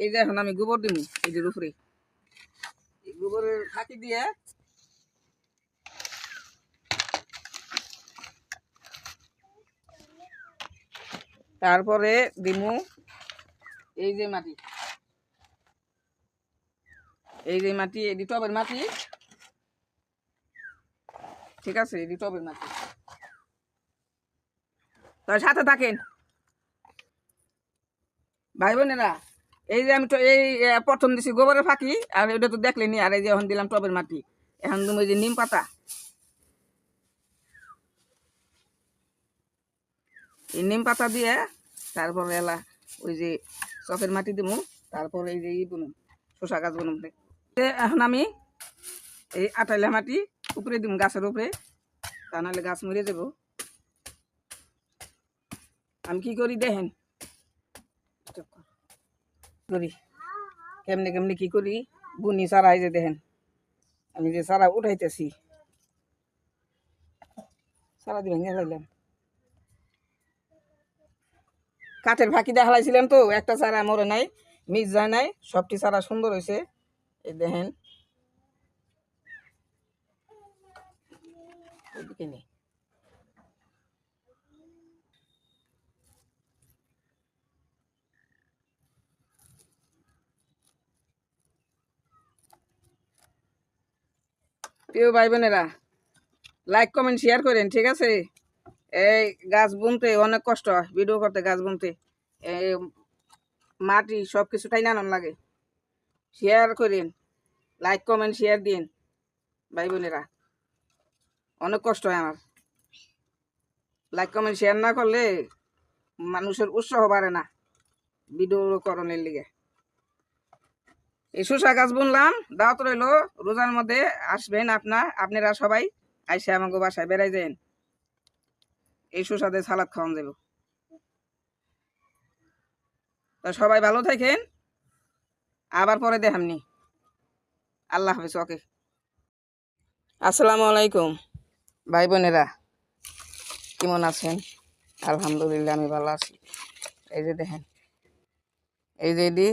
এই যে এখন আমি গোবর দিব এদের উপরে, এই গোবরের ফাঁকি দিয়ে তারপরে দিমু এই যে মাটি, এই যে মাটি, এটি টবের মাটি, ঠিক আছে, এটি টবের মাটি। তার সাথে থাকেন ভাই বোনেরা। এই যে আমি তো এই প্রথম দিছি গোবরের ফাঁকি, আর এটা তো দেখলেনি। আর এই যে এখন দিলাম টবের মাটি, এখন তুমি যে নিম পাতা, এই নিম পাতা দিয়ে তারপরে এলা ওই যে চকের মাটি দিব, তারপরে এই যে বুনুম শসা গাছ বুনুম। এখন আমি এই আটাইলা মাটি উপরে দিব গাছের উপরে, তা নাহলে গাছ মরে যাব। আমি কি করি দেখেন, করি কেমনে কেমনে কি করি বুনি সারা। এই যে দেখেন আমি যে সারা উঠাইতেছি, সারা দিয়ে ভেঙে ফেলাইলাম। কাঠের ফাঁকি দেখা লাইছিলাম তো, একটা চারা মরে নাই, মিস যায় নাই, সবটি চারা সুন্দর হয়েছে। এই দেখেন এদিকে নেই। প্রিয় ভাই বোনেরা, লাইক কমেন্ট শেয়ার করেন, ঠিক আছে। এই গাছ বুনতে অনেক কষ্ট, ভিডিও করতে গাছ বুনতে এই মাটি সব কিছু টাই নানান লাগে। শেয়ার করেন, লাইক কমেন্ট শেয়ার দিন ভাই বোনেরা, অনেক কষ্ট হয় আমার। লাইক কমেন্ট শেয়ার না করলে মানুষের উৎসাহ বাড়ে না ভিডিও করণের লিগে। এই শসা গাছ বুনলাম, দাওয়াত রইল রোজার মধ্যে আসবেন আপনারা সবাই, আইসে আমাকে বাসায় বেড়াই যান, এই শসা দিয়ে সালাদ খাওয়ান যাব। তা সবাই ভালো থাকেন, আবার পরে দেখামনি। আল্লাহ হাফেজ, ওকে। আসসালামু আলাইকুম ভাই বোনেরা, কেমন আছেন? আলহামদুলিল্লাহ আমি ভালো আছি। এই যে দেখেন, এই যে এটি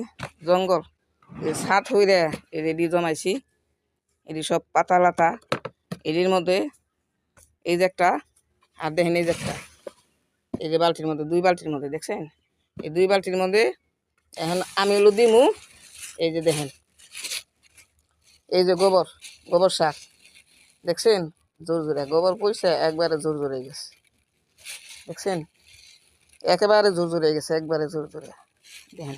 জঙ্গল, এই ছাদ হইরে এটি জমাইছি, এটি সব পাতা লাতা এটির মধ্যে। এই যে একটা, আর দেখেন এই যে একটা, এই যে বালতির মধ্যে, 2 বালতির মধ্যে দেখছেন, এই 2 বালতির মধ্যে এখন আমি হলো দিমু। এই যে দেখেন, এই যে গোবর সার দেখছেন, জোর জোরে গোবর পয়সা একবারে জোর জোরে গেছে, দেখছেন একেবারে জোর জোরে গেছে, একবারে জোর জোরে দেখেন।